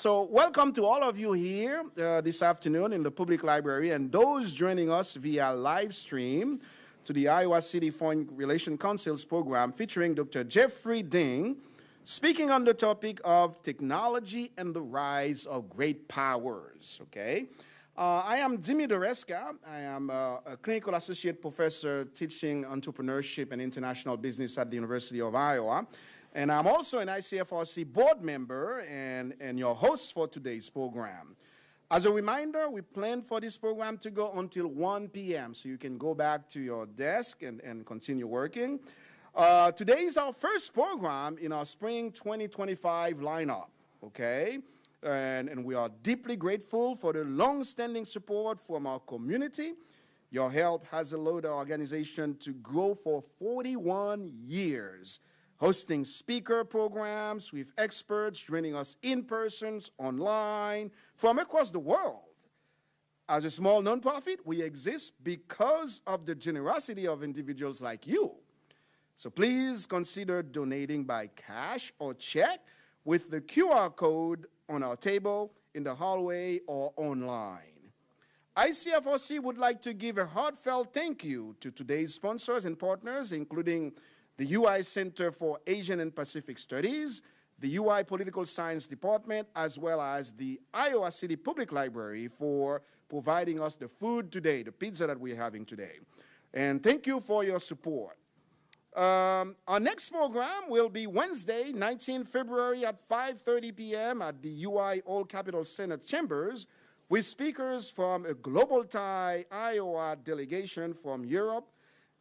So welcome to all of you here this afternoon in the public library and those joining us via live stream to the Iowa City Foreign Relations Council's program featuring Dr. Jeffrey Ding, speaking on the topic of technology and the rise of great powers, okay? I am Dimi Doreska. I am a clinical associate professor teaching entrepreneurship and international business at the University of Iowa. And I'm also an ICFRC board member and your host for today's program. As a reminder, we plan for this program to go until 1 p.m., so you can go back to your desk and continue working. Today is our first program in our spring 2025 lineup, okay? And we are deeply grateful for the long-standing support from our community. Your help has allowed our organization to grow for 41 years, hosting speaker programs with experts joining us in person, online, from across the world. As a small nonprofit, we exist because of the generosity of individuals like you. So please consider donating by cash or check with the QR code on our table, in the hallway, or online. ICFRC would like to give a heartfelt thank you to today's sponsors and partners, including the UI Center for Asian and Pacific Studies, the UI Political Science Department, as well as the Iowa City Public Library for providing us the food today, the pizza that we're having today. And thank you for your support. Our next program will be Wednesday, 19 February at 5:30 p.m. at the UI Old Capitol Senate Chambers with speakers from a Global Thai Iowa delegation from Europe.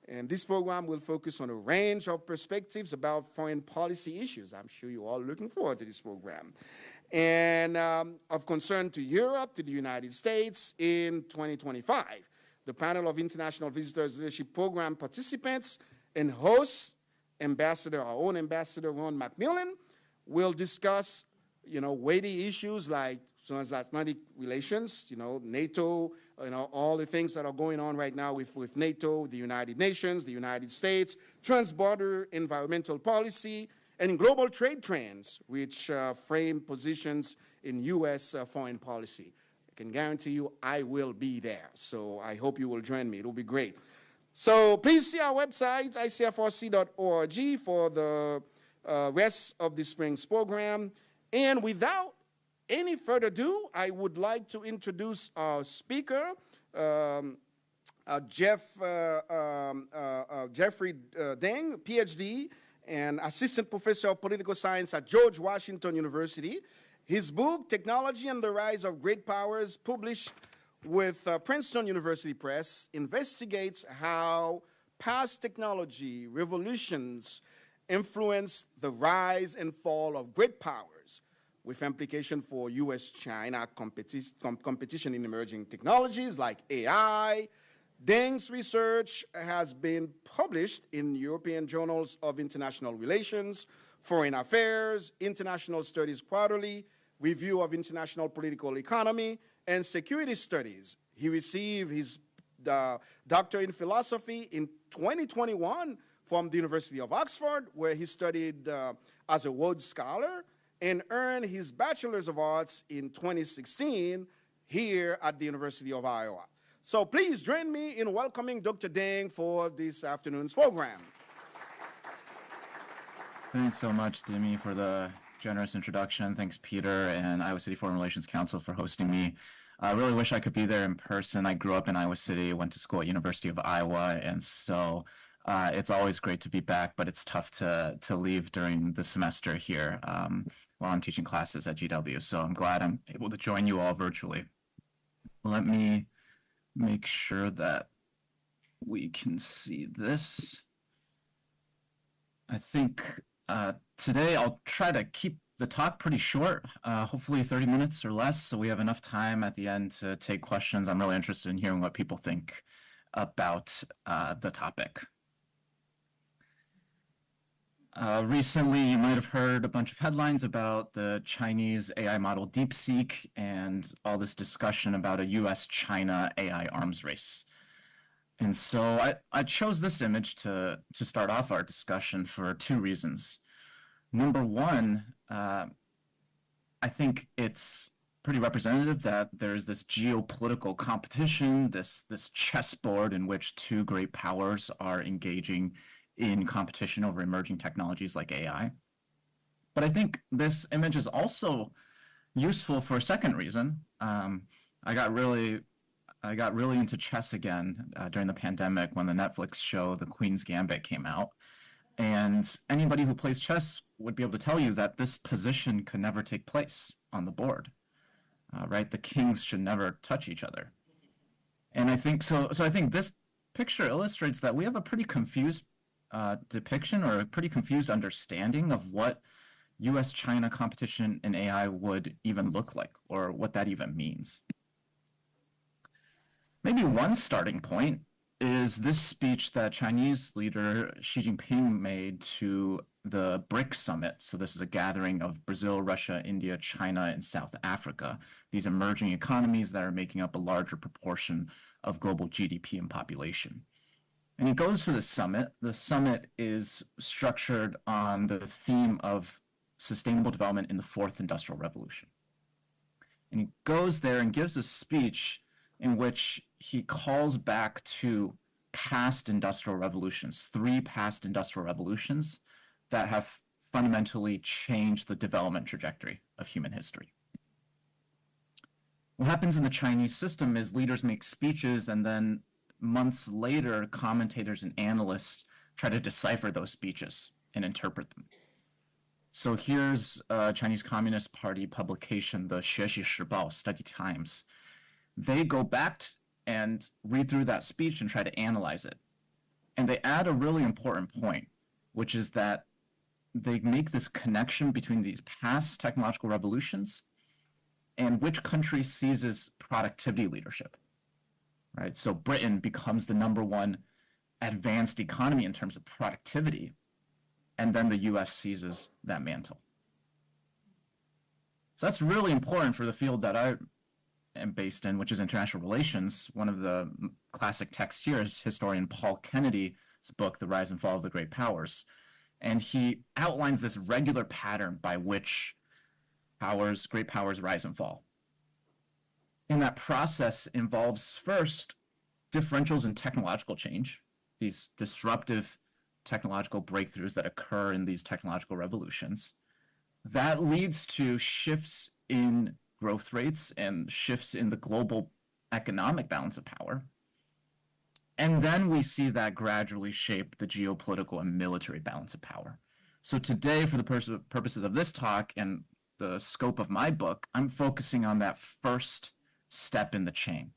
And this program will focus on a range of perspectives about foreign policy issues. I'm sure you're all looking forward to this program. And of concern to Europe, to the United States in 2025. The panel of International Visitors Leadership Program participants and hosts, our own ambassador, Ron McMillan, will discuss, weighty issues like transatlantic relations, NATO, all the things that are going on right now with NATO, the United Nations, the United States, transborder environmental policy, and global trade trends, which frame positions in U.S. Foreign policy. I can guarantee you I will be there, so I hope you will join me. It will be great. So please see our website, icfrc.org, for the rest of this spring's program. And without any further ado, I would like to introduce our speaker, Jeffrey Ding, PhD, and Assistant Professor of Political Science at George Washington University. His book, Technology and the Rise of Great Powers, published with Princeton University Press, investigates how past technology revolutions influence the rise and fall of great powers, with implication for U.S.-China competition in emerging technologies like AI. Ding's research has been published in European Journals of International Relations, Foreign Affairs, International Studies Quarterly, Review of International Political Economy, and Security Studies. He received his doctorate in philosophy in 2021 from the University of Oxford, where he studied as a Rhodes Scholar, and earned his Bachelor's of Arts in 2016 here at the University of Iowa. So please join me in welcoming Dr. Ding for this afternoon's program. Thanks so much, Dimi, for the generous introduction. Thanks, Peter, and Iowa City Foreign Relations Council for hosting me. I really wish I could be there in person. I grew up in Iowa City, went to school at University of Iowa, and so it's always great to be back, but it's tough to leave during the semester here while I'm teaching classes at GW. So I'm glad I'm able to join you all virtually. Let me make sure that we can see this. I think today I'll try to keep the talk pretty short, hopefully 30 minutes or less, so we have enough time at the end to take questions. I'm really interested in hearing what people think about the topic. Recently, you might have heard a bunch of headlines about the Chinese AI model DeepSeek and all this discussion about a US-China AI arms race. And so I chose this image to start off our discussion for two reasons. Number one, I think it's pretty representative that there's this geopolitical competition, this chessboard in which two great powers are engaging in competition over emerging technologies like AI. But I think this image is also useful for a second reason. I got really into chess again during the pandemic when the Netflix show The Queen's Gambit came out. And anybody who plays chess would be able to tell you that this position could never take place on the board, right? The kings should never touch each other. And I think so I think this picture illustrates that we have a pretty confused depiction or a pretty confused understanding of what US-China competition in AI would even look like, or what that even means. Maybe one starting point is this speech that Chinese leader Xi Jinping made to the BRICS summit. So this is a gathering of Brazil, Russia, India, China, and South Africa, these emerging economies that are making up a larger proportion of global GDP and population. And he goes to the summit. The summit is structured on the theme of sustainable development in the fourth industrial revolution. And he goes there and gives a speech in which he calls back to past industrial revolutions, 3 past industrial revolutions that have fundamentally changed the development trajectory of human history. What happens in the Chinese system is leaders make speeches, and then months later, commentators and analysts try to decipher those speeches and interpret them. So here's a Chinese Communist Party publication, the 学习时报, Study Times. They go back and read through that speech and try to analyze it. And they add a really important point, which is that they make this connection between these past technological revolutions and which country seizes productivity leadership, right? So Britain becomes the #1 advanced economy in terms of productivity, and then the US seizes that mantle. So that's really important for the field that I am based in, which is international relations. One of the classic texts here is historian Paul Kennedy's book, The Rise and Fall of the Great Powers. And he outlines this regular pattern by which great powers rise and fall. And that process involves first differentials in technological change, these disruptive technological breakthroughs that occur in these technological revolutions. That leads to shifts in growth rates and shifts in the global economic balance of power. And then we see that gradually shape the geopolitical and military balance of power. So today, for the purposes of this talk and the scope of my book, I'm focusing on that first step in the chain.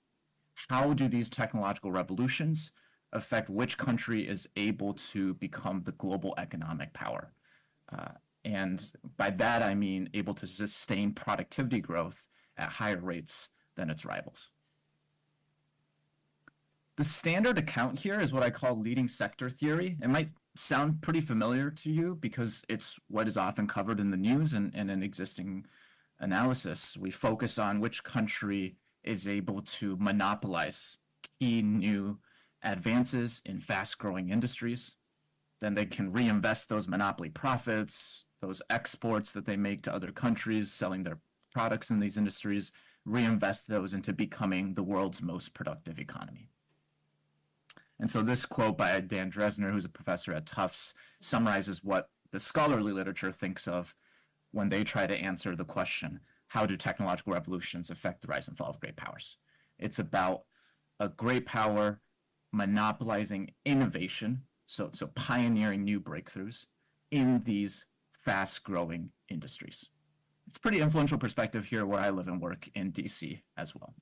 How do these technological revolutions affect which country is able to become the global economic power? And by that, I mean able to sustain productivity growth at higher rates than its rivals. The standard account here is what I call leading sector theory. It might sound pretty familiar to you because it's what is often covered in the news and in existing analysis. We focus on which country is able to monopolize key new advances in fast-growing industries. Then they can reinvest those monopoly profits, those exports that they make to other countries, selling their products in these industries, reinvest those into becoming the world's most productive economy. And so this quote by Dan Dresner, who's a professor at Tufts, summarizes what the scholarly literature thinks of when they try to answer the question, how do technological revolutions affect the rise and fall of great powers? It's about a great power monopolizing innovation, so pioneering new breakthroughs in these fast-growing industries. It's a pretty influential perspective here where I live and work in DC as well.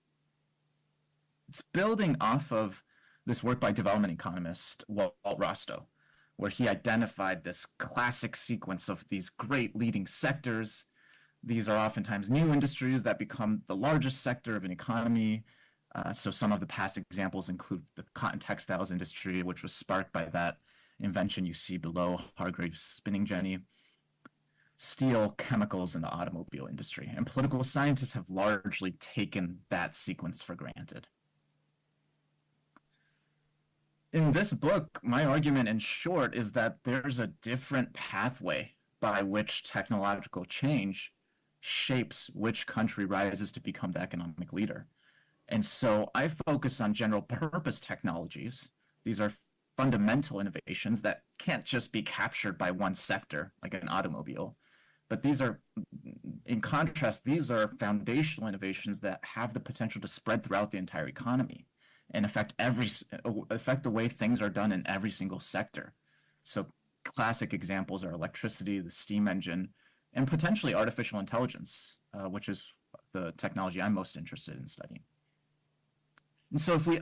It's building off of this work by development economist Walt Rostow, where he identified this classic sequence of these great leading sectors. These are oftentimes new industries that become the largest sector of an economy. So some of the past examples include the cotton textiles industry, which was sparked by that invention you see below, Hargreaves spinning jenny, steel, chemicals, and the automobile industry. And political scientists have largely taken that sequence for granted. In this book, my argument in short is that there's a different pathway by which technological change shapes which country rises to become the economic leader. And so I focus on general purpose technologies. These are fundamental innovations that can't just be captured by one sector, like an automobile. But these are, in contrast, these are foundational innovations that have the potential to spread throughout the entire economy and affect the way things are done in every single sector. So classic examples are electricity, the steam engine, and potentially artificial intelligence, which is the technology I'm most interested in studying. And so if we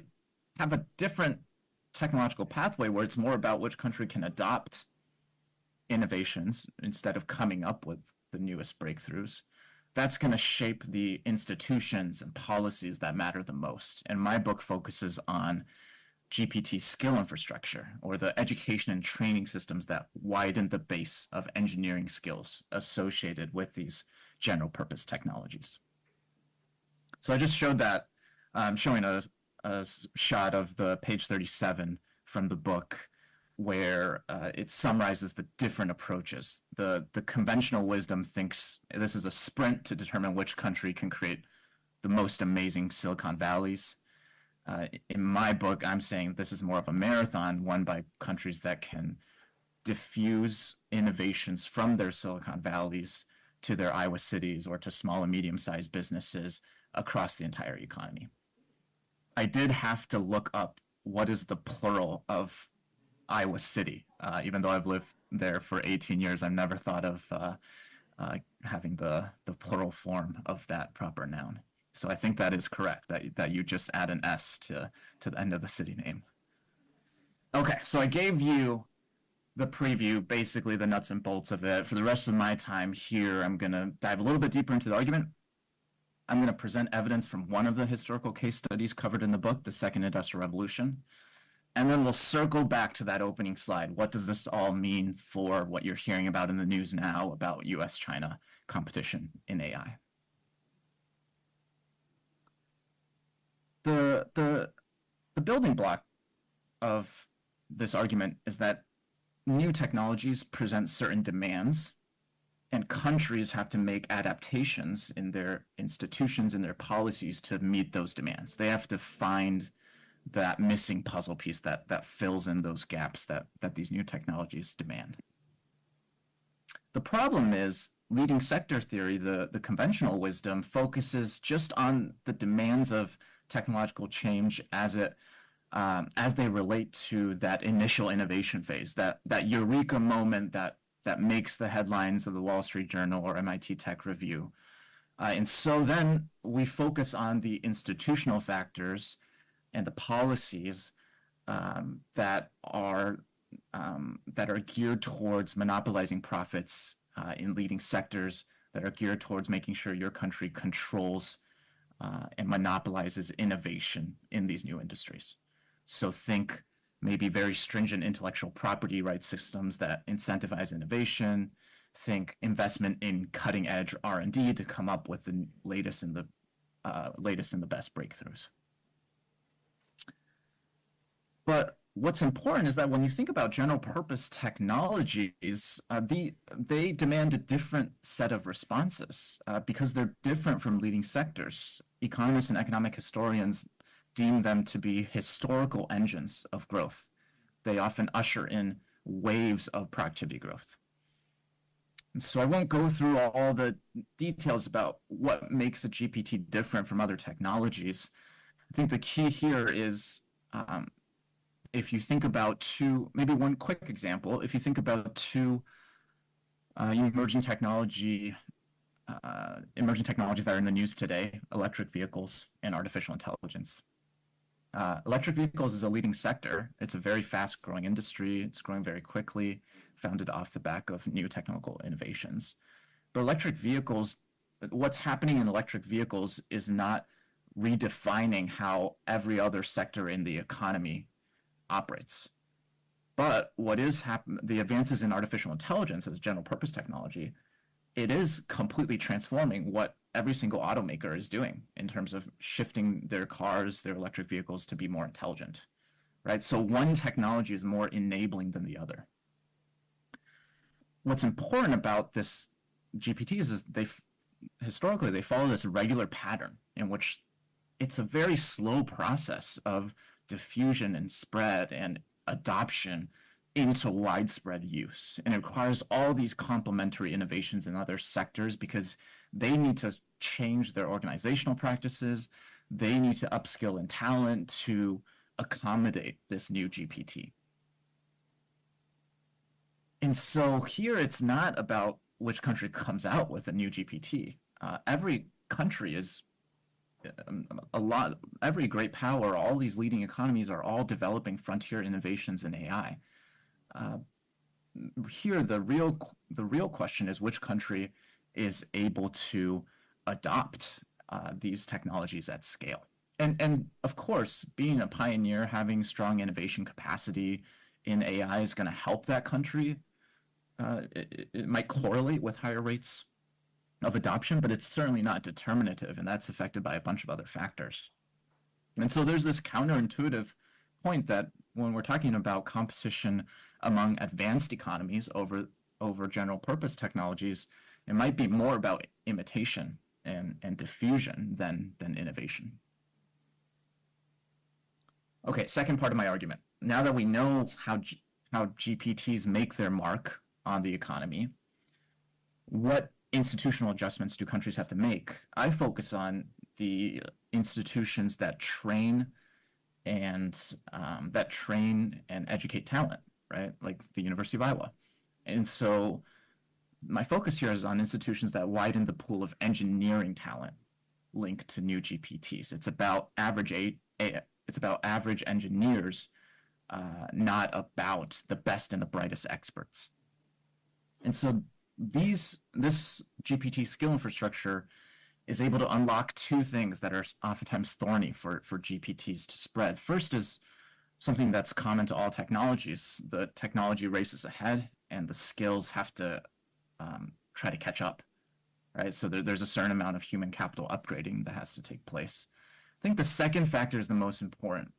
have a different technological pathway where it's more about which country can adopt innovations instead of coming up with the newest breakthroughs, that's going to shape the institutions and policies that matter the most. And my book focuses on GPT skill infrastructure, or the education and training systems that widen the base of engineering skills associated with these general purpose technologies. So I just showed that. I'm showing a shot of the page 37 from the book, where it summarizes the different approaches. The conventional wisdom thinks this is a sprint to determine which country can create the most amazing Silicon Valleys. In my book, I'm saying this is more of a marathon won by countries that can diffuse innovations from their Silicon Valleys to their Iowa cities or to small and medium-sized businesses across the entire economy. I did have to look up what is the plural of Iowa City. Even though I've lived there for 18 years, I've never thought of having the plural form of that proper noun. So I think that is correct, that you just add an S to the end of the city name. Okay, so I gave you the preview, basically the nuts and bolts of it. For the rest of my time here, I'm going to dive a little bit deeper into the argument. I'm going to present evidence from one of the historical case studies covered in the book, the Second Industrial Revolution. And then we'll circle back to that opening slide. What does this all mean for what you're hearing about in the news now about US-China competition in AI? The building block of this argument is that new technologies present certain demands, and countries have to make adaptations in their institutions and their policies to meet those demands. They have to find that missing puzzle piece that fills in those gaps that these new technologies demand. The problem is leading sector theory, the conventional wisdom, focuses just on the demands of technological change as they relate to that initial innovation phase, that eureka moment that makes the headlines of the Wall Street Journal or MIT Tech Review. And so then we focus on the institutional factors and the policies that are geared towards monopolizing profits in leading sectors, that are geared towards making sure your country controls and monopolizes innovation in these new industries. So think maybe very stringent intellectual property rights systems that incentivize innovation. Think investment in cutting edge R&D to come up with the latest and the best breakthroughs. But what's important is that when you think about general purpose technologies, they demand a different set of responses because they're different from leading sectors. Economists and economic historians deem them to be historical engines of growth. They often usher in waves of productivity growth. And so I won't go through all the details about what makes a GPT different from other technologies. I think the key here is if you think about maybe one quick example, if you think about two emerging technologies that are in the news today, electric vehicles and artificial intelligence. Electric vehicles is a leading sector. It's a very fast-growing industry. It's growing very quickly, founded off the back of new technical innovations. But electric vehicles, what's happening in electric vehicles is not redefining how every other sector in the economy operates. But what is happening, the advances in artificial intelligence as general purpose technology, it is completely transforming what every single automaker is doing in terms of shifting their cars, their electric vehicles to be more intelligent, right? So one technology is more enabling than the other. What's important about this GPTs is historically, they follow this regular pattern in which it's a very slow process of diffusion and spread and adoption into widespread use. And it requires all these complementary innovations in other sectors because they need to change their organizational practices. They need to upskill in talent to accommodate this new GPT. And so here it's not about which country comes out with a new GPT. Every country is every great power, all these leading economies are all developing frontier innovations in AI. Here, the real question is which country is able to adopt these technologies at scale. And of course, being a pioneer, having strong innovation capacity in AI is going to help that country. It might correlate with higher rates of adoption, but it's certainly not determinative, and that's affected by a bunch of other factors. And so there's this counterintuitive point that when we're talking about competition among advanced economies over general purpose technologies, it might be more about imitation and diffusion than innovation. Okay, second part of my argument. Now that we know how GPTs make their mark on the economy, what institutional adjustments do countries have to make? I focus on the institutions that train and educate talent, right? Like the University of Iowa. And so my focus here is on institutions that widen the pool of engineering talent linked to new GPTs. It's about average engineers, not about the best and the brightest experts. And so this GPT skill infrastructure is able to unlock two things that are oftentimes thorny for GPTs to spread. First is something that's common to all technologies. The technology races ahead and the skills have to try to catch up, right? So there's a certain amount of human capital upgrading that has to take place. I think the second factor is the most important.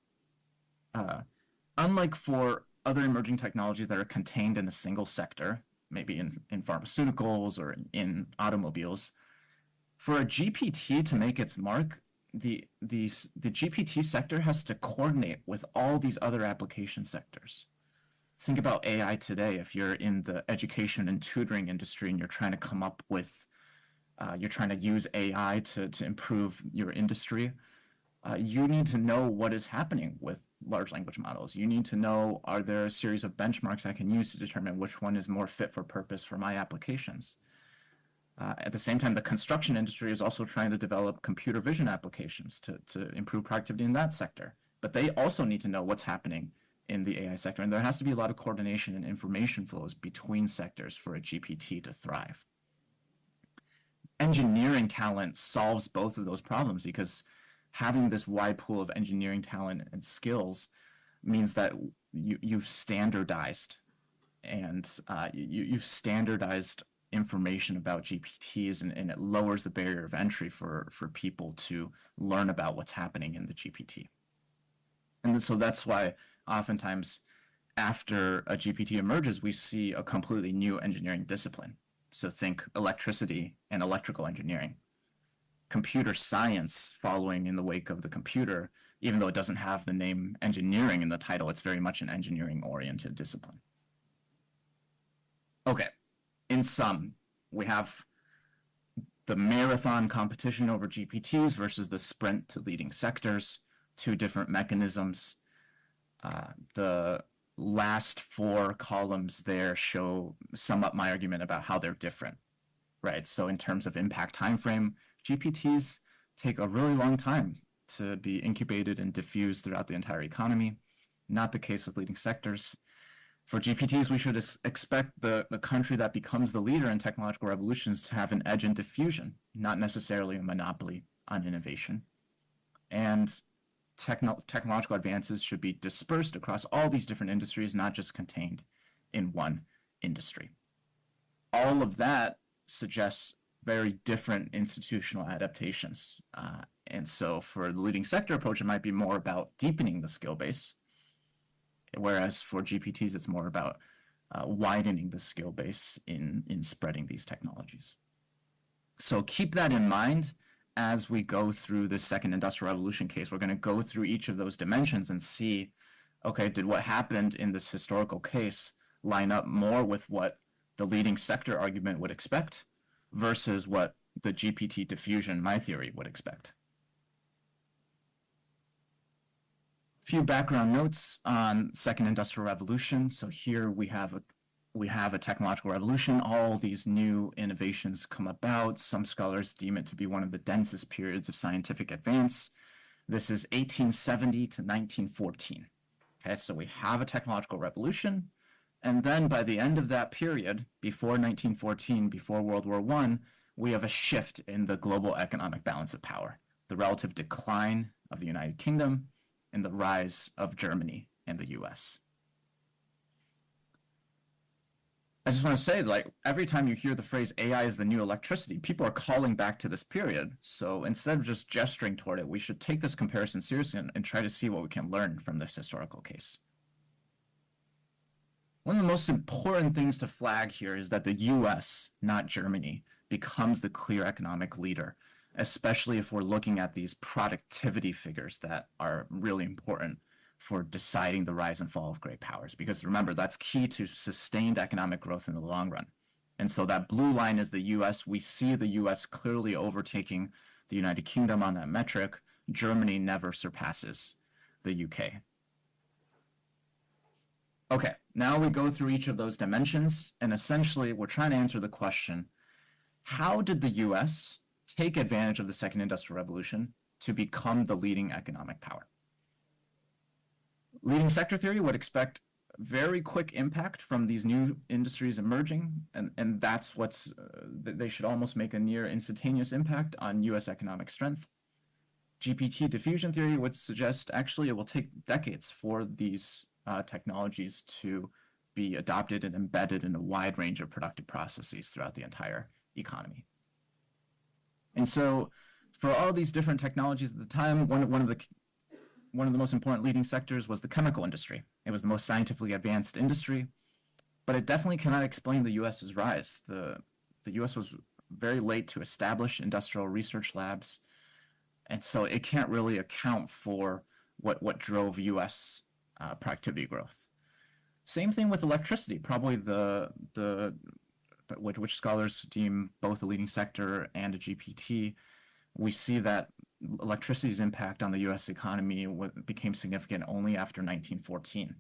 Unlike for other emerging technologies that are contained in a single sector, maybe in pharmaceuticals or in automobiles, for a GPT to make its mark, the GPT sector has to coordinate with all these other application sectors. Think about AI today. If you're in the education and tutoring industry and you're trying to come up with, you're trying to use AI to improve your industry, you need to know what is happening with large language models. You need to know, are there a series of benchmarks I can use to determine which one is more fit for purpose for my applications? At the same time, the construction industry is also trying to develop computer vision applications to improve productivity in that sector. But they also need to know what's happening in the AI sector. And there has to be a lot of coordination and information flows between sectors for a GPT to thrive. Engineering talent solves both of those problems because having this wide pool of engineering talent and skills means that you've standardized and you've standardized information about GPTs, and it lowers the barrier of entry for people to learn about what's happening in the GPT. And so that's why oftentimes after a GPT emerges, we see a completely new engineering discipline. So think electricity and electrical engineering. Computer science following in the wake of the computer, even though it doesn't have the name engineering in the title, it's very much an engineering-oriented discipline. Okay, in sum, we have the marathon competition over GPTs versus the sprint to leading sectors, two different mechanisms. The last four columns there sum up my argument about how they're different, right? So in terms of impact timeframe, GPTs take a really long time to be incubated and diffused throughout the entire economy. Not the case with leading sectors. For GPTs, we should expect the country that becomes the leader in technological revolutions to have an edge in diffusion, not necessarily a monopoly on innovation. And technological advances should be dispersed across all these different industries, not just contained in one industry. All of that suggests very different institutional adaptations. And so for the leading sector approach, it might be more about deepening the skill base, whereas for GPTs, it's more about widening the skill base in spreading these technologies. So keep that in mind as we go through this second industrial revolution case. We're going to go through each of those dimensions and see, okay, did what happened in this historical case line up more with what the leading sector argument would expect versus what the GPT diffusion, my theory, would expect. A few background notes on second industrial revolution. So here we have a technological revolution. All these new innovations come about. Some scholars deem it to be one of the densest periods of scientific advance. This is 1870 to 1914. Okay, so we have a technological revolution. And then by the end of that period, before 1914, before World War I, we have a shift in the global economic balance of power, the relative decline of the United Kingdom and the rise of Germany and the US. I just want to say, like, every time you hear the phrase AI is the new electricity, people are calling back to this period. So instead of just gesturing toward it, we should take this comparison seriously and try to see what we can learn from this historical case. One of the most important things to flag here is that the US, not Germany, becomes the clear economic leader, especially if we're looking at these productivity figures that are really important for deciding the rise and fall of great powers. Because remember, that's key to sustained economic growth in the long run. And so that blue line is the US. We see the US clearly overtaking the United Kingdom on that metric. Germany never surpasses the UK. Okay, now we go through each of those dimensions, and essentially we're trying to answer the question, how did the US take advantage of the second industrial revolution to become the leading economic power? Leading sector theory would expect very quick impact from these new industries emerging, and that's what's, they should almost make a near instantaneous impact on US economic strength. GPT diffusion theory would suggest actually it will take decades for these technologies to be adopted and embedded in a wide range of productive processes throughout the entire economy. And so for all these different technologies at the time, one of the most important leading sectors was the chemical industry. It was the most scientifically advanced industry, but it definitely cannot explain the US's rise. The US was very late to establish industrial research labs, and so it can't really account for what drove US productivity growth. Same thing with electricity, probably which scholars deem both a leading sector and a GPT. We see that electricity's impact on the US economy became significant only after 1914.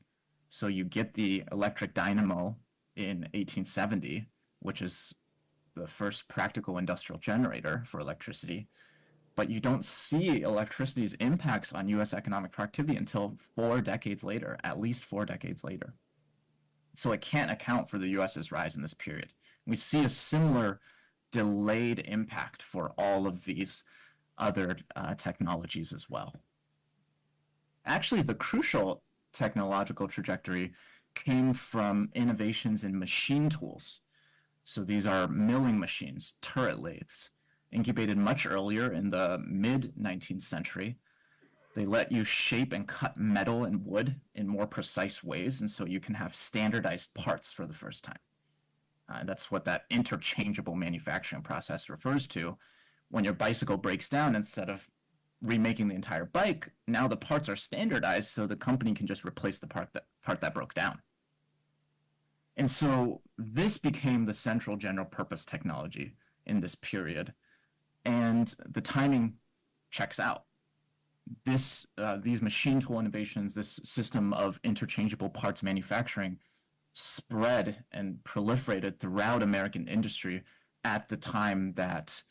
So you get the electric dynamo in 1870, which is the first practical industrial generator for electricity, but you don't see electricity's impacts on US economic productivity until 4 decades later, at least 4 decades later. So it can't account for the US's rise in this period. We see a similar delayed impact for all of these other technologies as well. Actually, the crucial technological trajectory came from innovations in machine tools. So these are milling machines, turret lathes, incubated much earlier in the mid-19th century. They let you shape and cut metal and wood in more precise ways, and so you can have standardized parts for the first time. That's what that interchangeable manufacturing process refers to. When your bicycle breaks down, instead of remaking the entire bike, now the parts are standardized so the company can just replace the part that broke down. And so this became the central general purpose technology in this period. And the timing checks out. These machine tool innovations, this system of interchangeable parts manufacturing spread and proliferated throughout American industry at the time that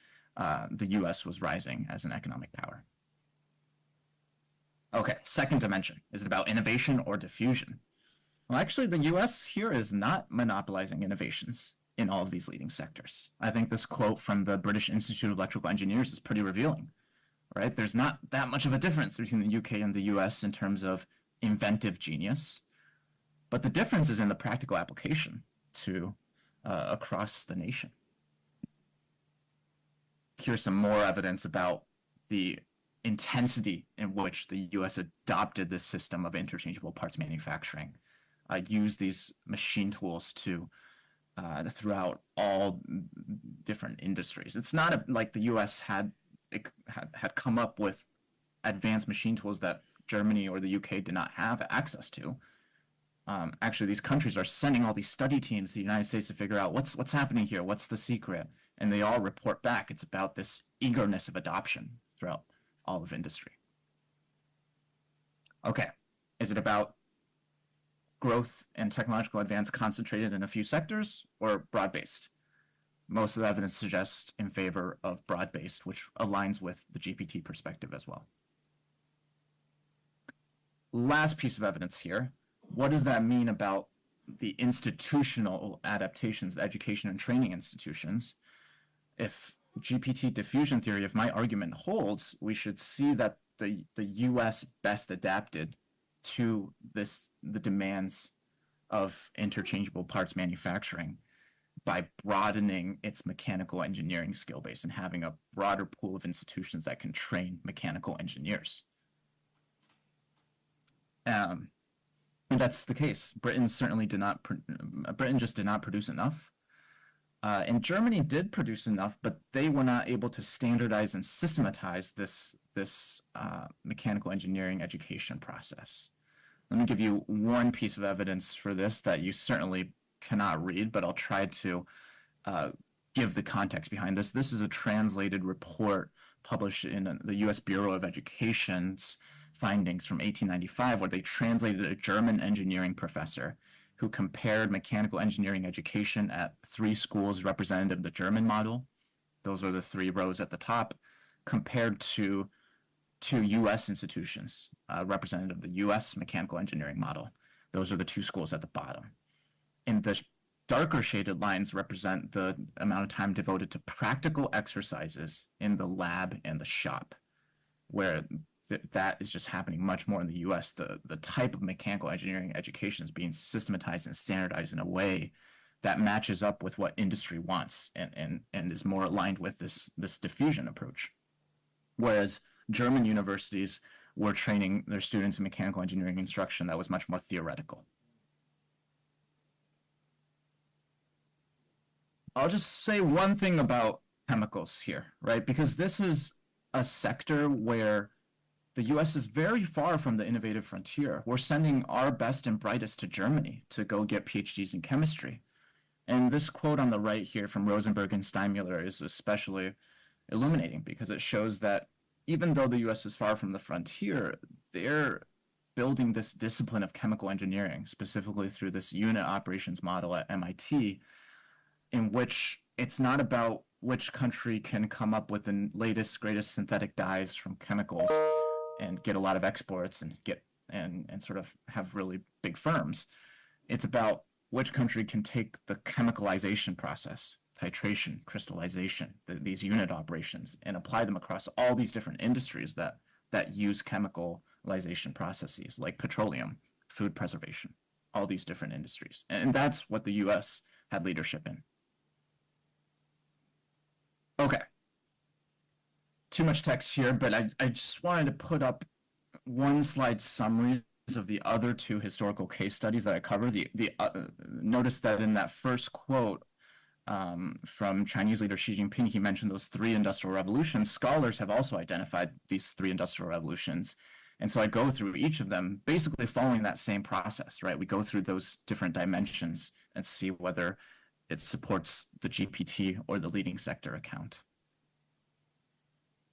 the US was rising as an economic power. Okay, second dimension. Is it about innovation or diffusion? Well, actually, the US here is not monopolizing innovations in all of these leading sectors. I think this quote from the British Institute of Electrical Engineers is pretty revealing, right? There's not that much of a difference between the UK and the US in terms of inventive genius, but the difference is in the practical application to across the nation. Here's some more evidence about the intensity in which the US adopted this system of interchangeable parts manufacturing, used these machine tools to throughout all different industries. It's not like the U.S. had come up with advanced machine tools that Germany or the U.K. did not have access to. Actually, these countries are sending all these study teams to the United States to figure out what's happening here, what's the secret, and they all report back. It's about this eagerness of adoption throughout all of industry. Okay, is it about growth and technological advance concentrated in a few sectors or broad-based? Most of the evidence suggests in favor of broad-based, which aligns with the GPT perspective as well. Last piece of evidence here, what does that mean about the institutional adaptations, the education and training institutions? If GPT diffusion theory, if my argument holds, we should see that the US best adapted to the demands of interchangeable parts manufacturing by broadening its mechanical engineering skill base and having a broader pool of institutions that can train mechanical engineers. And that's the case. Britain certainly did not. Britain just did not produce enough. And Germany did produce enough, but they were not able to standardize and systematize this mechanical engineering education process. Let me give you one piece of evidence for this that you certainly cannot read, but I'll try to give the context behind this. This is a translated report published in the U.S. Bureau of Education's findings from 1895, where they translated a German engineering professor who compared mechanical engineering education at 3 schools representative of the German model. Those are the 3 rows at the top, compared to 2 U.S. institutions representative of the U.S. mechanical engineering model. Those are the 2 schools at the bottom. And the darker shaded lines represent the amount of time devoted to practical exercises in the lab and the shop, where that is just happening much more in the US. The type of mechanical engineering education is being systematized and standardized in a way that matches up with what industry wants and is more aligned with this diffusion approach. Whereas German universities were training their students in mechanical engineering instruction that was much more theoretical. I'll just say one thing about chemicals here, right? Because this is a sector where the US is very far from the innovative frontier. We're sending our best and brightest to Germany to go get PhDs in chemistry. And this quote on the right here from Rosenberg and Steinmuller is especially illuminating because it shows that even though the US is far from the frontier, they're building this discipline of chemical engineering, specifically through this unit operations model at MIT, in which it's not about which country can come up with the latest, greatest synthetic dyes from chemicals and get a lot of exports and sort of have really big firms. It's about which country can take the chemicalization process, titration, crystallization, these unit operations, and apply them across all these different industries that use chemicalization processes like petroleum, food preservation, all these different industries. And that's what the US had leadership in. Okay. Too much text here, but I just wanted to put up one slide summaries of the other 2 historical case studies that I cover. Notice that in that first quote from Chinese leader Xi Jinping, he mentioned those 3 industrial revolutions. Scholars have also identified these 3 industrial revolutions. And so I go through each of them, basically following that same process, right? We go through those different dimensions and see whether it supports the GPT or the leading sector account.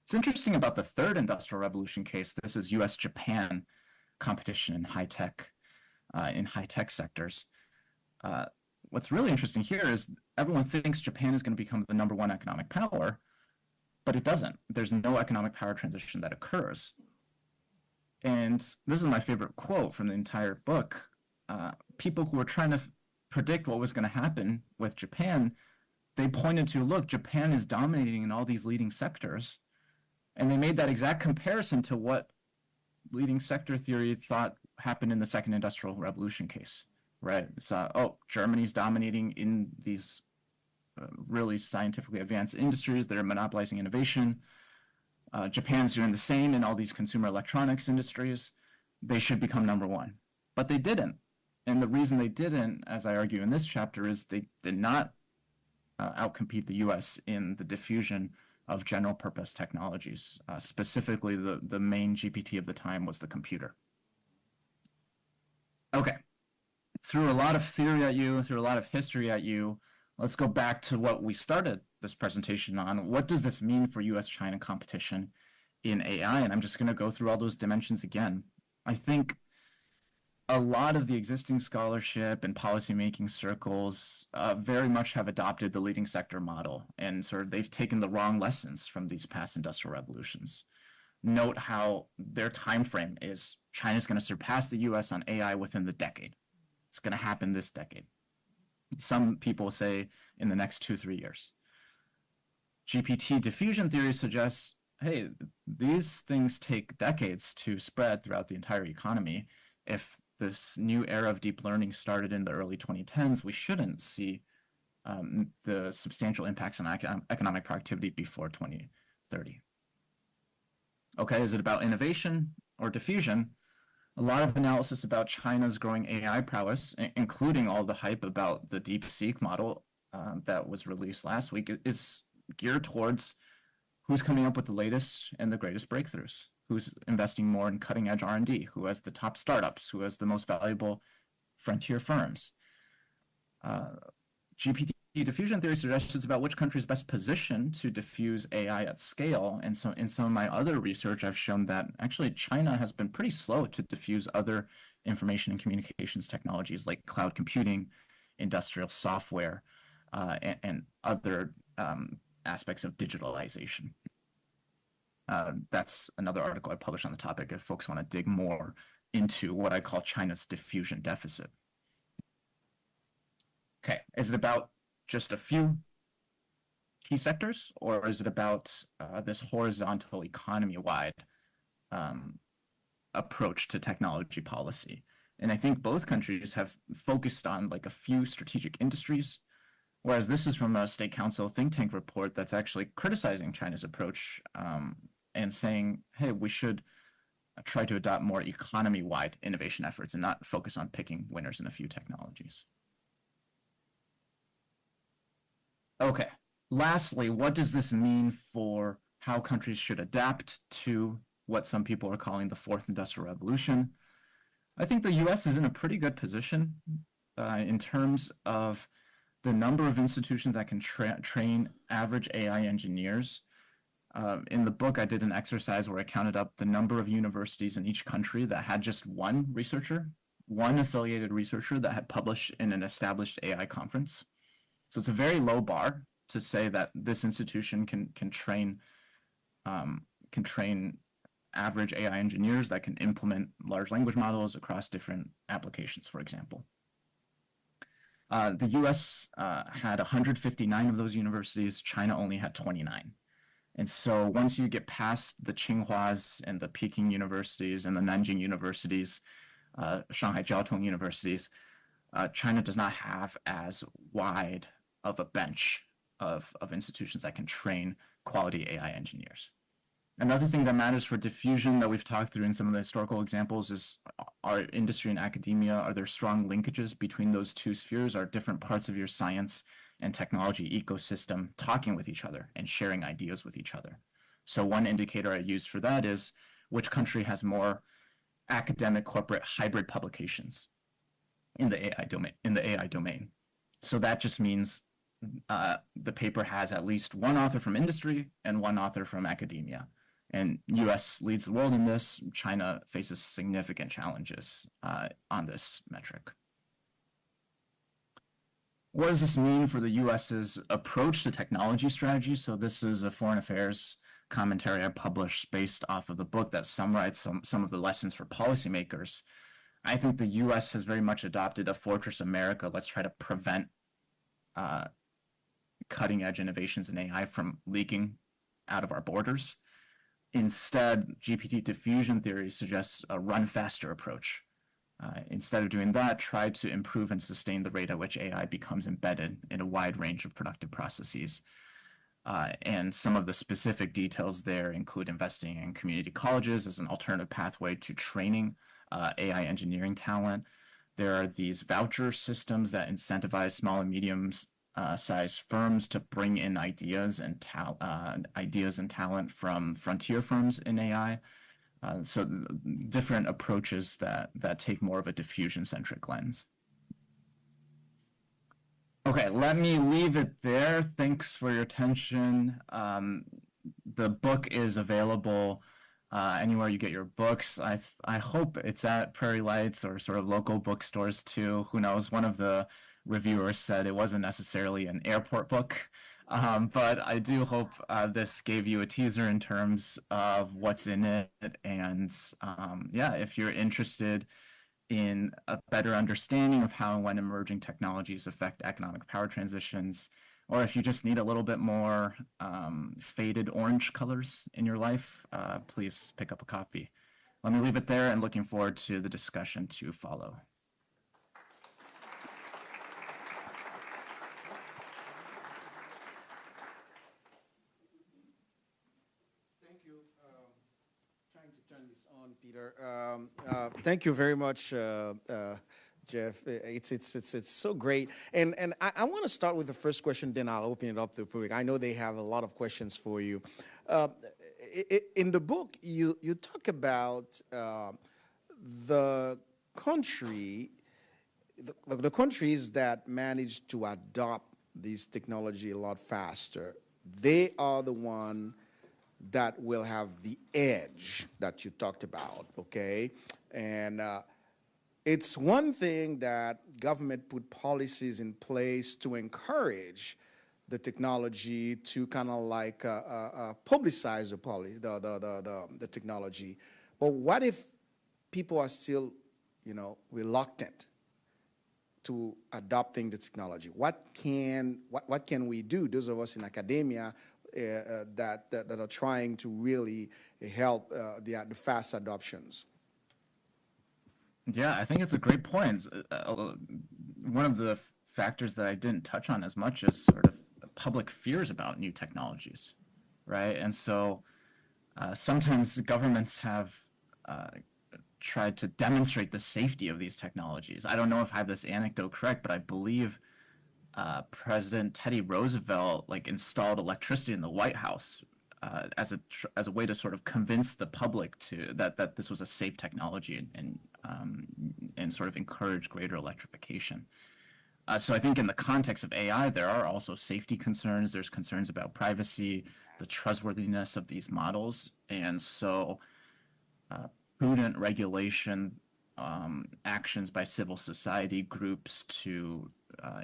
It's interesting about the 3rd industrial revolution case. This is US-Japan competition in high-tech sectors. What's really interesting here is everyone thinks Japan is going to become the #1 economic power, but it doesn't. There's no economic power transition that occurs. And this is my favorite quote from the entire book. People who were trying to predict what was going to happen with Japan, they pointed to, look, Japan is dominating in all these leading sectors. And they made that exact comparison to what leading sector theory thought happened in the 2nd Industrial Revolution case, right? So, Germany's dominating in these really scientifically advanced industries that are monopolizing innovation. Japan's doing the same in all these consumer electronics industries. They should become #1. But they didn't. And the reason they didn't, as I argue in this chapter, is they did not outcompete the US in the diffusion of general purpose technologies. Specifically, the main GPT of the time was the computer. Okay, threw a lot of theory at you, threw a lot of history at you. Let's go back to what we started this presentation on. What does this mean for US-China competition in AI? And I'm just going to go through all those dimensions again. I think a lot of the existing scholarship and policymaking circles very much have adopted the leading sector model, and sort of they've taken the wrong lessons from these past industrial revolutions. Note how their time frame is China's going to surpass the US on AI within the decade. It's going to happen this decade. Some people say in the next 2-3 years. GPT diffusion theory suggests, hey, these things take decades to spread throughout the entire economy. If this new era of deep learning started in the early 2010s, we shouldn't see the substantial impacts on economic productivity before 2030. Okay, is it about innovation or diffusion? A lot of analysis about China's growing AI prowess, including all the hype about the DeepSeek model that was released last week, is geared towards who's coming up with the latest and the greatest breakthroughs, who's investing more in cutting-edge R&D, who has the top startups, who has the most valuable frontier firms. GPT diffusion theory suggests it's about which country is best positioned to diffuse AI at scale. And so in some of my other research, I've shown that actually China has been pretty slow to diffuse other information and communications technologies like cloud computing, industrial software, and other aspects of digitalization. That's another article I published on the topic if folks want to dig more into what I call China's diffusion deficit. Okay, is it about just a few key sectors, or is it about this horizontal economy-wide approach to technology policy? And I think both countries have focused on like a few strategic industries, whereas this is from a State Council think tank report that's actually criticizing China's approach and saying, hey, we should try to adopt more economy-wide innovation efforts and not focus on picking winners in a few technologies. Okay, lastly, what does this mean for how countries should adapt to what some people are calling the fourth industrial revolution? I think the US is in a pretty good position in terms of the number of institutions that can train average AI engineers. In the book, I did an exercise where I counted up the number of universities in each country that had just one researcher, one affiliated researcher that had published in an established AI conference. So it's a very low bar to say that this institution can train average AI engineers that can implement large language models across different applications, for example. The US had 159 of those universities. China only had 29. And so once you get past the Tsinghuas and the Peking universities and the Nanjing universities, Shanghai Jiaotong universities, China does not have as wide of a bench of institutions that can train quality AI engineers. Another thing that matters for diffusion that we've talked through in some of the historical examples is, are industry and academia, are there strong linkages between those two spheres? Are different parts of your science and technology ecosystem talking with each other and sharing ideas with each other? So one indicator I use for that is which country has more academic corporate hybrid publications in the AI domain. So that just means the paper has at least one author from industry and one author from academia. And US leads the world in this. China faces significant challenges on this metric. What does this mean for the US's approach to technology strategy? So this is a foreign affairs commentary I published based off of the book that summarized some of the lessons for policymakers. I think the US has very much adopted a Fortress America. Let's try to prevent cutting edge innovations in AI from leaking out of our borders. Instead, GPT diffusion theory suggests a run faster approach. Instead of doing that, try to improve and sustain the rate at which AI becomes embedded in a wide range of productive processes. And some of the specific details there include investing in community colleges as an alternative pathway to training AI engineering talent, There are these voucher systems that incentivize small and medium sized firms to bring in ideas and talent from frontier firms in AI. So different approaches that take more of a diffusion-centric lens. Okay, let me leave it there. Thanks for your attention. The book is available anywhere you get your books. I hope it's at Prairie Lights or sort of local bookstores too. Who knows? One of the reviewers said it wasn't necessarily an airport book. But I do hope this gave you a teaser in terms of what's in it. And yeah, if you're interested in a better understanding of how and when emerging technologies affect economic power transitions, or if you just need a little bit more faded orange colors in your life, please pick up a copy. Let me leave it there and looking forward to the discussion to follow. Peter. Thank you very much, Jeff. It's so great. And I want to start with the first question, then I'll open it up to the public. I know they have a lot of questions for you. In the book, you talk about the countries that manage to adopt this technology a lot faster. They are the one that will have the edge that you talked about, okay? And it's one thing that government put policies in place to encourage the technology to kind of like publicize the technology. But what if people are still, reluctant to adopting the technology? What can we do, those of us in academia, that are trying to really help the fast adoptions? Yeah, I think it's a great point. One of the factors that I didn't touch on as much is sort of public fears about new technologies, right? And so sometimes governments have tried to demonstrate the safety of these technologies. I don't know if I have this anecdote correct, but I believe President Teddy Roosevelt installed electricity in the White House as a way to sort of convince the public that this was a safe technology and sort of encourage greater electrification. So I think in the context of AI, there are also safety concerns. There's concerns about privacy, the trustworthiness of these models, and so prudent regulation actions by civil society groups to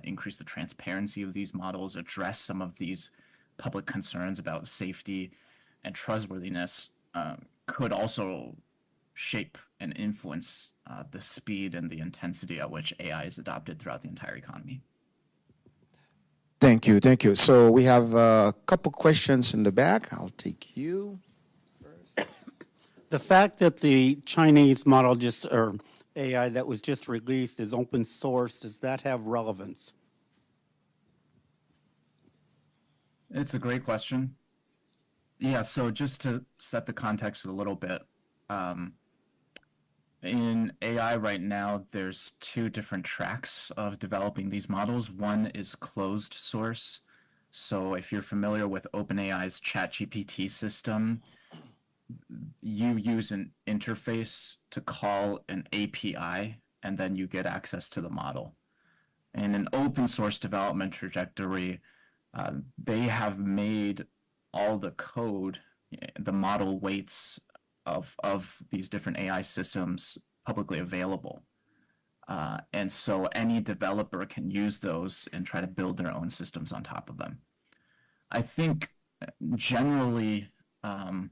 increase the transparency of these models, address some of these public concerns about safety and trustworthiness could also shape and influence the speed and the intensity at which AI is adopted throughout the entire economy. Thank you, thank you. So we have a couple questions in the back. I'll take you first. The fact that the Chinese model or AI that was just released is open source, does that have relevance? It's a great question. Yeah, so just to set the context a little bit, in AI right now, there's two different tracks of developing these models. One is closed source. So if you're familiar with OpenAI's ChatGPT system, you use an interface to call an API, and then you get access to the model. In an open source development trajectory, they have made all the code, the model weights of these different AI systems publicly available. And so any developer can use those and try to build their own systems on top of them. I think generally, in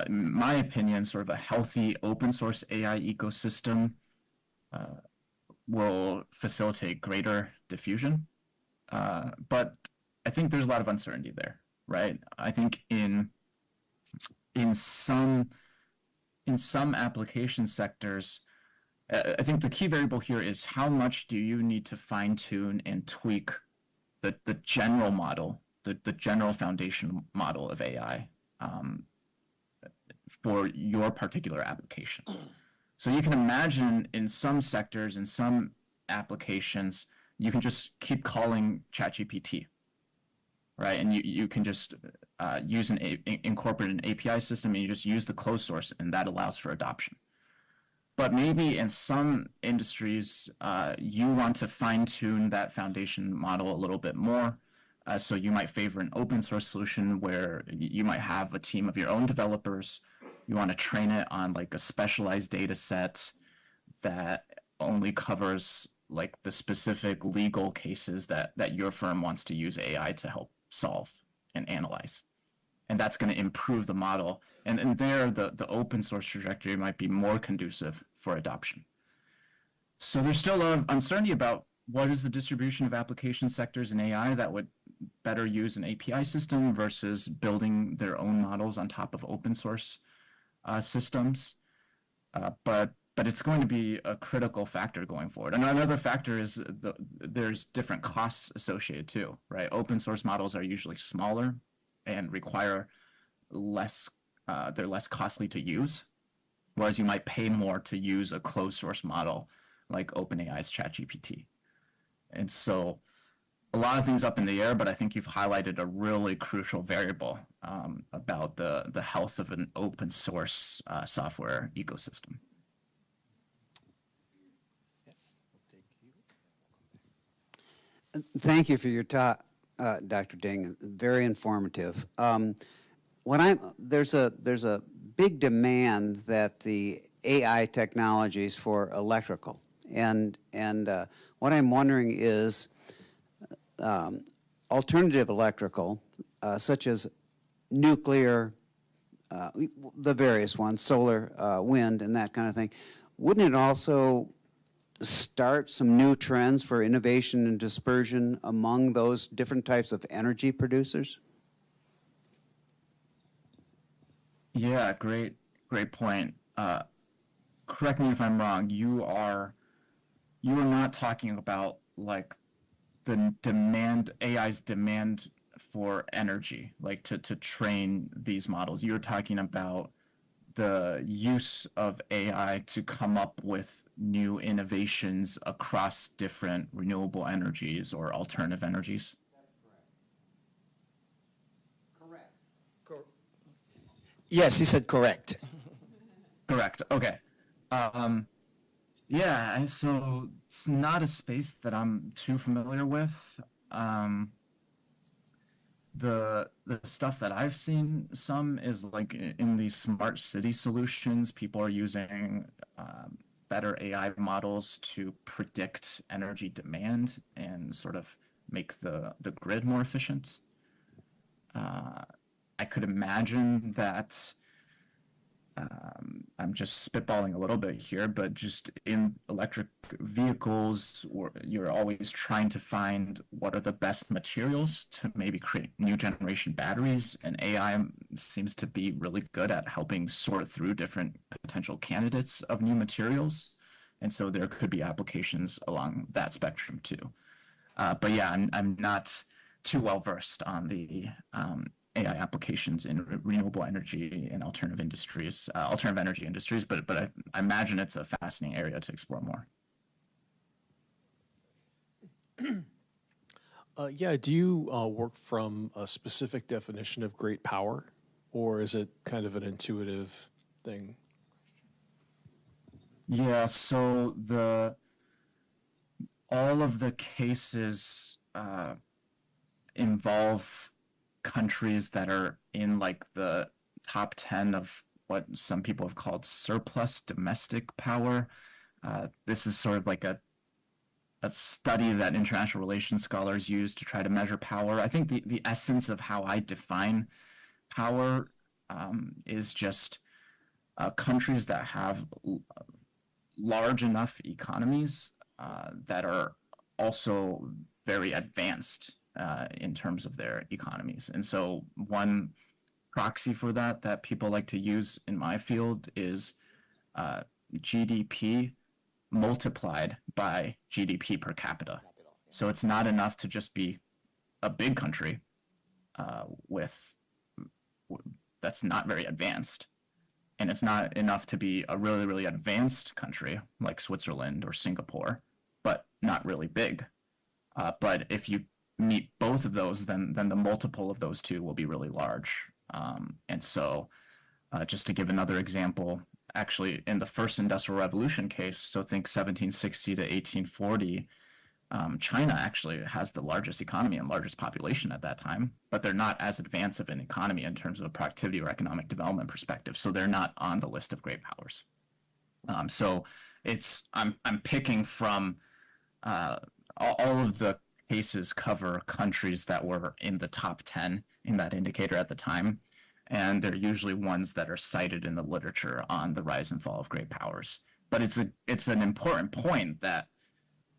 my opinion, sort of a healthy open source AI ecosystem will facilitate greater diffusion. But I think there's a lot of uncertainty there, right? I think in some application sectors, I think the key variable here is how much do you need to fine tune and tweak the general model, the general foundation model of AI for your particular application. So you can imagine in some sectors, in some applications, you can just keep calling ChatGPT, right? And you can just incorporate an API system, and you just use the closed source, and that allows for adoption. But maybe in some industries, you want to fine-tune that foundation model a little bit more. So you might favor an open source solution where you might have a team of your own developers. You want to train it on like a specialized data set that only covers like the specific legal cases that your firm wants to use AI to help solve and analyze. And that's going to improve the model. And there, the open source trajectory might be more conducive for adoption. So there's still a lot of uncertainty about what is the distribution of application sectors in AI that would better use an API system versus building their own models on top of open source systems. But it's going to be a critical factor going forward. And another factor is there's different costs associated too, right? Open source models are usually smaller and require less, they're less costly to use, whereas you might pay more to use a closed source model like OpenAI's ChatGPT. And so a lot of things up in the air, but I think you've highlighted a really crucial variable about the health of an open source software ecosystem. Yes, we'll take you. Thank you for your talk, Dr. Ding. Very informative. There's a big demand that the AI technologies for electrical, and what I'm wondering is alternative electrical, such as nuclear, the various ones, solar, wind, and that kind of thing. Wouldn't it also start some new trends for innovation and dispersion among those different types of energy producers? Yeah, great point. Correct me if I'm wrong. You are not talking about like the demand, AI's demand for energy, like to train these models. You're talking about the use of AI to come up with new innovations across different renewable energies or alternative energies. Yes, he said correct. Correct. Okay. Yeah, so it's not a space that I'm too familiar with. The stuff that I've seen some is like in these smart city solutions, people are using better AI models to predict energy demand and sort of make the grid more efficient. I could imagine that I'm just spitballing a little bit here, but just in electric vehicles, you're always trying to find what are the best materials to maybe create new generation batteries, and AI seems to be really good at helping sort through different potential candidates of new materials. And so there could be applications along that spectrum too. But yeah, I'm not too well versed on the AI applications in renewable energy and alternative energy industries, but I imagine it's a fascinating area to explore more. Yeah, do you work from a specific definition of great power, or is it kind of an intuitive thing? Yeah, so all of the cases involve countries that are in like the top 10 of what some people have called surplus domestic power. This is sort of like a study that international relations scholars use to try to measure power. I think the essence of how I define power is just countries that have large enough economies that are also very advanced in terms of their economies. And so one proxy for that people like to use in my field is GDP multiplied by GDP per capita. So it's not enough to just be a big country that's not very advanced. And it's not enough to be a really, really advanced country like Switzerland or Singapore, but not really big. But if you meet both of those, then the multiple of those two will be really large. And so just to give another example, actually in the first industrial revolution case, so think 1760 to 1840, China actually has the largest economy and largest population at that time, but they're not as advanced of an economy in terms of a productivity or economic development perspective. So they're not on the list of great powers. So I'm picking from all of the cases cover countries that were in the top 10 in that indicator at the time. And they're usually ones that are cited in the literature on the rise and fall of great powers. But it's an important point that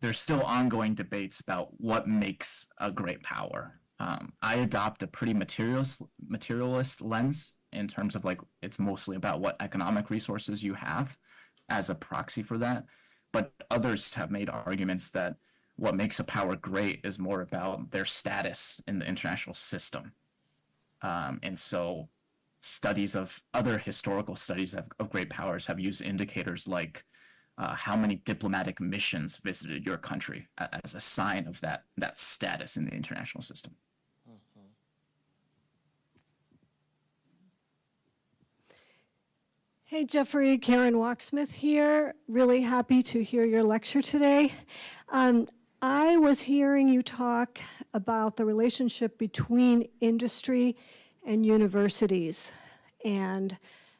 there's still ongoing debates about what makes a great power. I adopt a pretty materialist lens in terms of like, it's mostly about what economic resources you have as a proxy for that. But others have made arguments that what makes a power great is more about their status in the international system. And so other historical studies of great powers have used indicators like how many diplomatic missions visited your country as a sign of that status in the international system. Hey, Jeffrey, Karen Walksmith here. Really happy to hear your lecture today. I was hearing you talk about the relationship between industry and universities and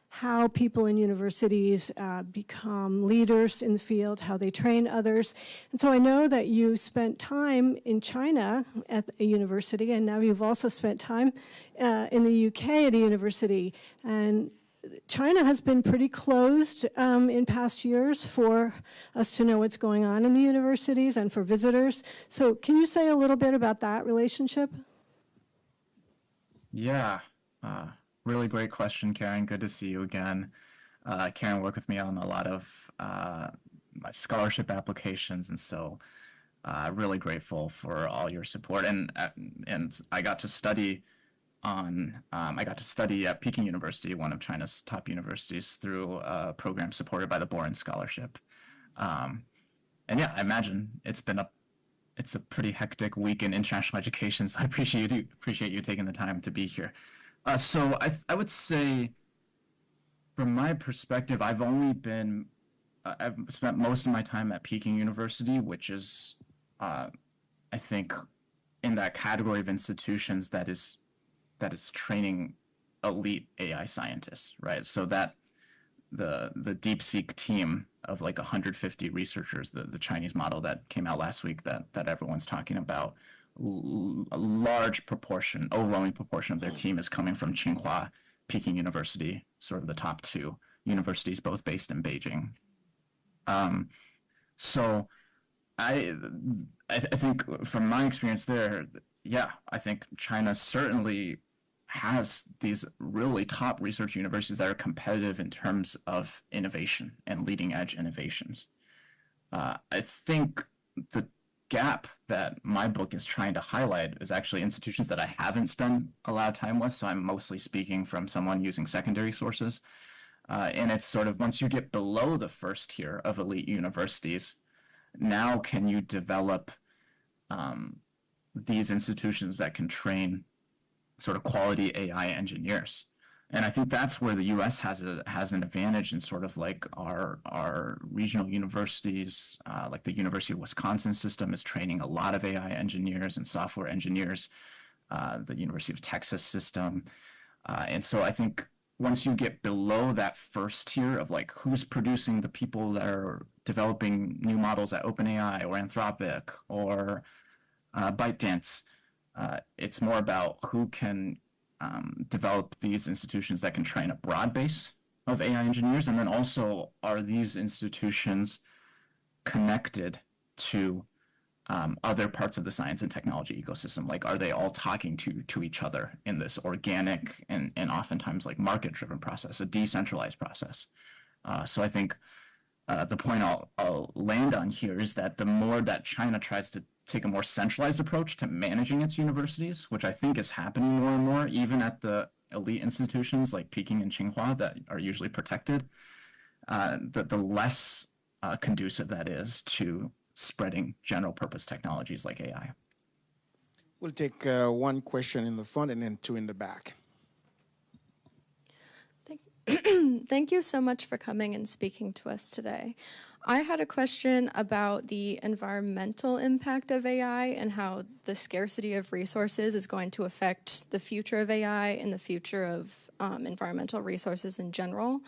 how people in universities become leaders in the field, how they train others. And so I know that you spent time in China at a university, and now you've also spent time in the UK at a university. And China has been pretty closed in past years for us to know what's going on in the universities and for visitors. So can you say a little bit about that relationship? Yeah, really great question, Karen. Good to see you again. Karen worked with me on a lot of my scholarship applications, and so really grateful for all your support. And I got to study at Peking University, one of China's top universities, through a program supported by the Boren Scholarship. And yeah, I imagine it's a pretty hectic week in international education, so I appreciate you taking the time to be here. So I would say, from my perspective, I've spent most of my time at Peking University, which is, I think, in that category of institutions that is training elite AI scientists, right? So that the DeepSeek team of like 150 researchers, the Chinese model that came out last week that everyone's talking about, a large proportion, overwhelming proportion of their team is coming from Tsinghua, Peking University, sort of the top two universities, both based in Beijing. So I think from my experience there, yeah, I think China certainly has these really top research universities that are competitive in terms of innovation and leading edge innovations. I think the gap that my book is trying to highlight is actually institutions that I haven't spent a lot of time with, so I'm mostly speaking from someone using secondary sources. And it's sort of, once you get below the first tier of elite universities, now can you develop these institutions that can train sort of quality AI engineers? And I think that's where the U.S. has an advantage in sort of like our regional universities, like the University of Wisconsin system is training a lot of AI engineers and software engineers, the University of Texas system. And so I think once you get below that first tier of like who's producing the people that are developing new models at OpenAI or Anthropic or ByteDance, it's more about who can develop these institutions that can train a broad base of AI engineers, and then also are these institutions connected to other parts of the science and technology ecosystem? Like, are they all talking to each other in this organic and oftentimes like market-driven process, a decentralized process? So I think the point I'll land on here is that the more that China tries to take a more centralized approach to managing its universities, which I think is happening more and more, even at the elite institutions like Peking and Tsinghua that are usually protected, the less conducive that is to spreading general purpose technologies like AI. We'll take one question in the front and then two in the back. Thank you so much for coming and speaking to us today. I had a question about the environmental impact of AI and how the scarcity of resources is going to affect the future of AI and the future of environmental resources in general.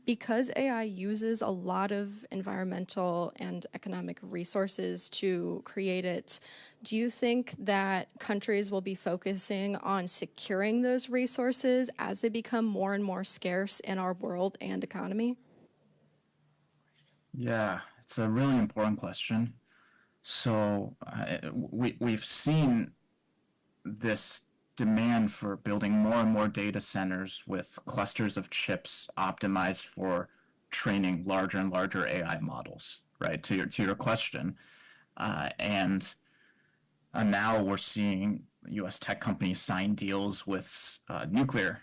Because AI uses a lot of environmental and economic resources to create it, do you think that countries will be focusing on securing those resources as they become more and more scarce in our world and economy? Yeah, it's a really important question. So we've seen this demand for building more and more data centers with clusters of chips optimized for training larger and larger AI models, right? To your question, and now we're seeing U.S. tech companies sign deals with nuclear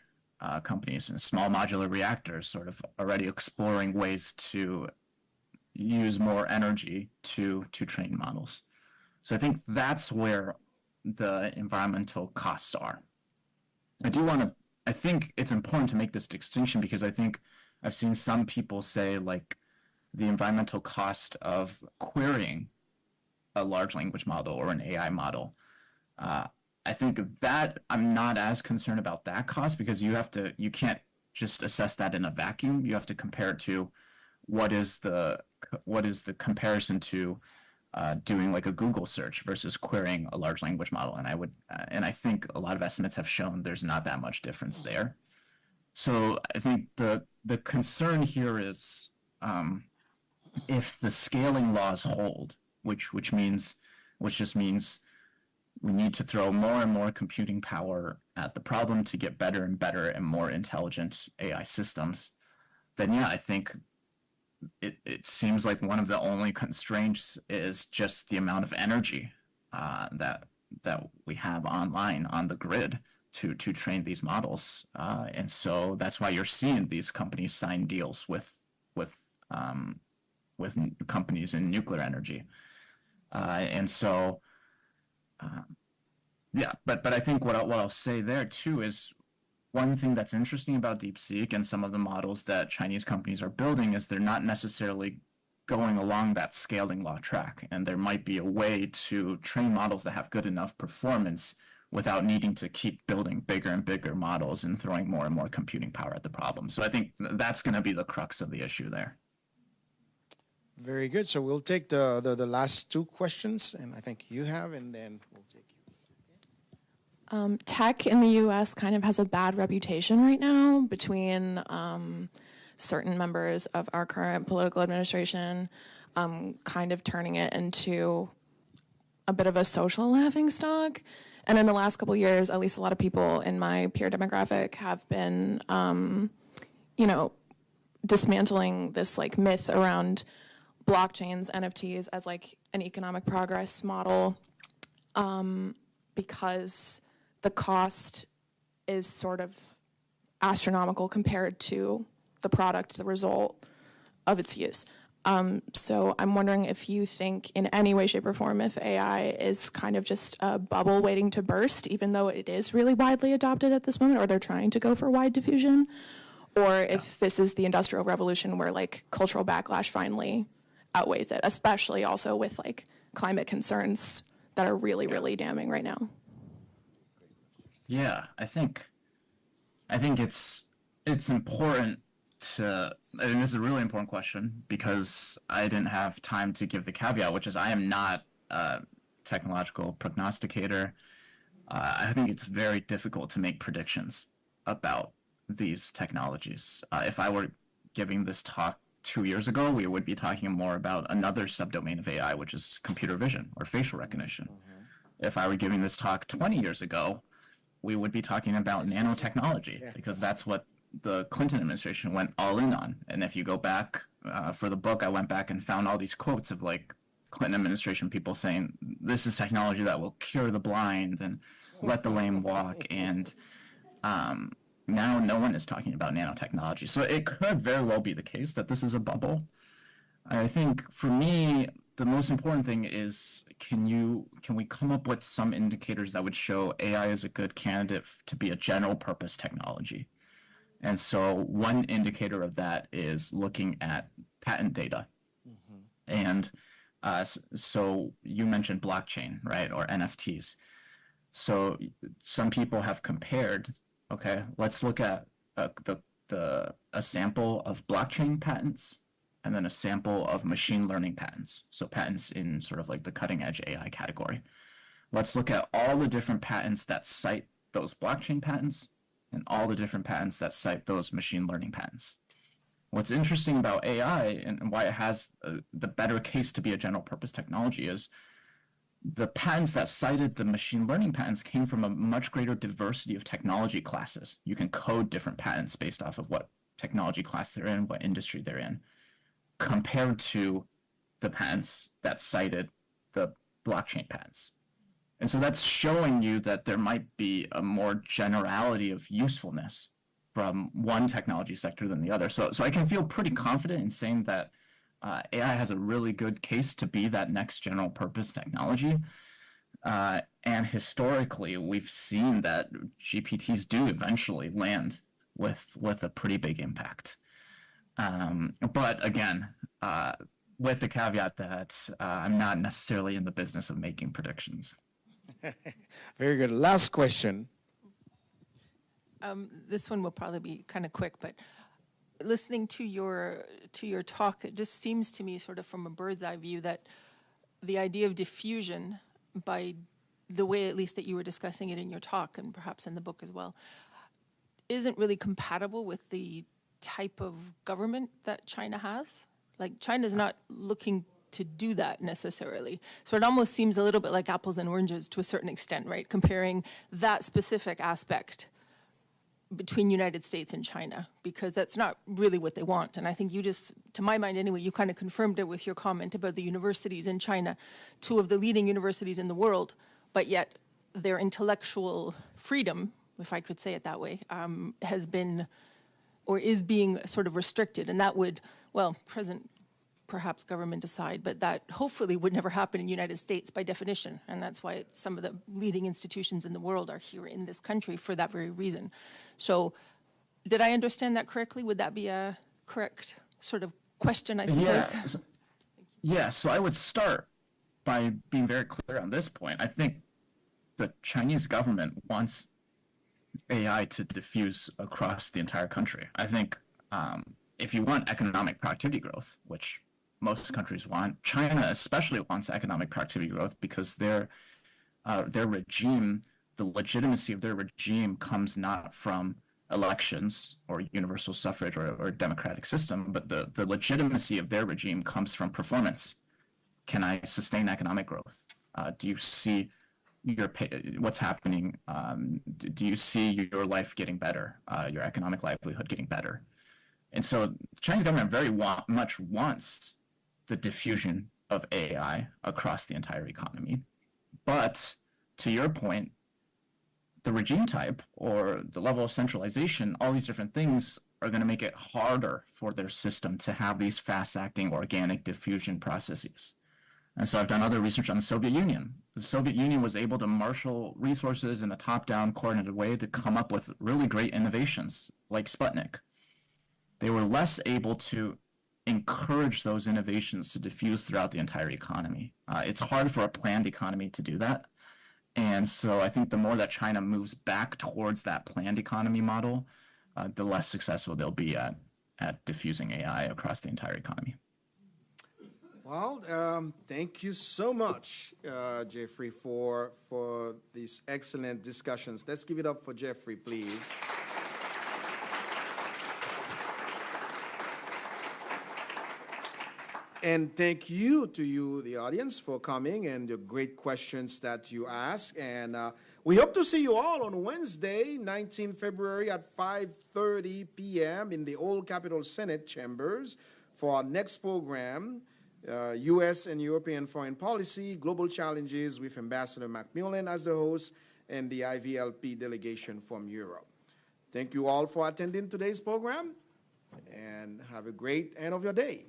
companies and small modular reactors, sort of already exploring ways to use more energy to train models. So I think that's where the environmental costs are. I think it's important to make this distinction because I think I've seen some people say like the environmental cost of querying a large language model or an AI model. I think that I'm not as concerned about that cost because you can't just assess that in a vacuum. You have to compare it to what is the comparison to doing like a Google search versus querying a large language model. And I think a lot of estimates have shown there's not that much difference there. So I think the concern here is if the scaling laws hold, which just means we need to throw more and more computing power at the problem to get better and better and more intelligent AI systems, then yeah, I think it seems like one of the only constraints is just the amount of energy that we have online on the grid to train these models, and so that's why you're seeing these companies sign deals with companies in nuclear energy, and so yeah. But I think what I'll say there too is, one thing that's interesting about DeepSeek and some of the models that Chinese companies are building is they're not necessarily going along that scaling law track. And there might be a way to train models that have good enough performance without needing to keep building bigger and bigger models and throwing more and more computing power at the problem. So I think that's going to be the crux of the issue there. Very good. So we'll take the last two questions, and I think you have, and then we'll take you. Tech in the U.S. kind of has a bad reputation right now between certain members of our current political administration, kind of turning it into a bit of a social laughingstock. And in the last couple of years, at least a lot of people in my peer demographic have been, dismantling this like myth around blockchains, NFTs as like an economic progress model, because the cost is sort of astronomical compared to the product, the result of its use. So I'm wondering if you think in any way, shape, or form if AI is kind of just a bubble waiting to burst, even though it is really widely adopted at this moment, or they're trying to go for wide diffusion, or if this is the Industrial Revolution where like cultural backlash finally outweighs it, especially also with like climate concerns that are really, really damning right now. Yeah, I think it's important to, and this is a really important question because I didn't have time to give the caveat, which is I am not a technological prognosticator. I think it's very difficult to make predictions about these technologies. If I were giving this talk 2 years ago, we would be talking more about another subdomain of AI, which is computer vision or facial recognition. If I were giving this talk 20 years ago, we would be talking about nanotechnology, because that's what the Clinton administration went all in on. And if you go back for the book, I went back and found all these quotes of like Clinton administration people saying, this is technology that will cure the blind and let the lame walk. And now no one is talking about nanotechnology. So it could very well be the case that this is a bubble. I think for me, the most important thing is can we come up with some indicators that would show AI is a good candidate to be a general purpose technology? And so one indicator of that is looking at patent data. And so you mentioned blockchain, right, or NFTs. So some people have compared, okay, let's look at a sample of blockchain patents and then a sample of machine learning patents. So patents in sort of like the cutting edge AI category. Let's look at all the different patents that cite those blockchain patents and all the different patents that cite those machine learning patents. What's interesting about AI and why it has the better case to be a general purpose technology is the patents that cited the machine learning patents came from a much greater diversity of technology classes. You can code different patents based off of what technology class they're in, what industry they're in, compared to the patents that cited the blockchain patents. And so that's showing you that there might be a more generality of usefulness from one technology sector than the other. So I can feel pretty confident in saying that AI has a really good case to be that next general purpose technology. And historically, we've seen that GPTs do eventually land with a pretty big impact. But again, with the caveat that I'm not necessarily in the business of making predictions. Very good. Last question. This one will probably be kind of quick, but listening to your talk, it just seems to me, sort of from a bird's eye view, that the idea of diffusion, by the way at least that you were discussing it in your talk and perhaps in the book as well, isn't really compatible with the type of government that China has. Like, China's not looking to do that necessarily. So it almost seems a little bit like apples and oranges to a certain extent, right? Comparing that specific aspect between United States and China, because that's not really what they want. And I think you just, to my mind anyway, you kind of confirmed it with your comment about the universities in China, two of the leading universities in the world, but yet their intellectual freedom, if I could say it that way, has been or is being sort of restricted. And that would, well, present perhaps government aside, but that hopefully would never happen in the United States by definition. And that's why some of the leading institutions in the world are here in this country for that very reason. So did I understand that correctly? Would that be a correct sort of question, I suppose? Yeah, so I would start by being very clear on this point. I think the Chinese government wants AI to diffuse across the entire country. I think if you want economic productivity growth, which most countries want, China especially wants economic productivity growth because their regime, the legitimacy of their regime comes not from elections or universal suffrage or a democratic system, but the legitimacy of their regime comes from performance. Can I sustain economic growth? Do you see what's happening? Do you see your life getting better, your economic livelihood getting better? And so the Chinese government very much wants the diffusion of AI across the entire economy. But to your point, the regime type or the level of centralization, all these different things are going to make it harder for their system to have these fast-acting organic diffusion processes. And so I've done other research on the Soviet Union. The Soviet Union was able to marshal resources in a top-down coordinated way to come up with really great innovations like Sputnik. They were less able to encourage those innovations to diffuse throughout the entire economy. It's hard for a planned economy to do that. And so I think the more that China moves back towards that planned economy model, the less successful they'll be at diffusing AI across the entire economy. Well, thank you so much, Jeffrey, for these excellent discussions. Let's give it up for Jeffrey, please. And thank you to you, the audience, for coming and the great questions that you ask. And we hope to see you all on Wednesday, 19 February at 5:30 p.m. in the Old Capitol Senate chambers for our next program, U.S. and European Foreign Policy, Global Challenges, with Ambassador Macmillan as the host and the IVLP delegation from Europe. Thank you all for attending today's program, and have a great end of your day.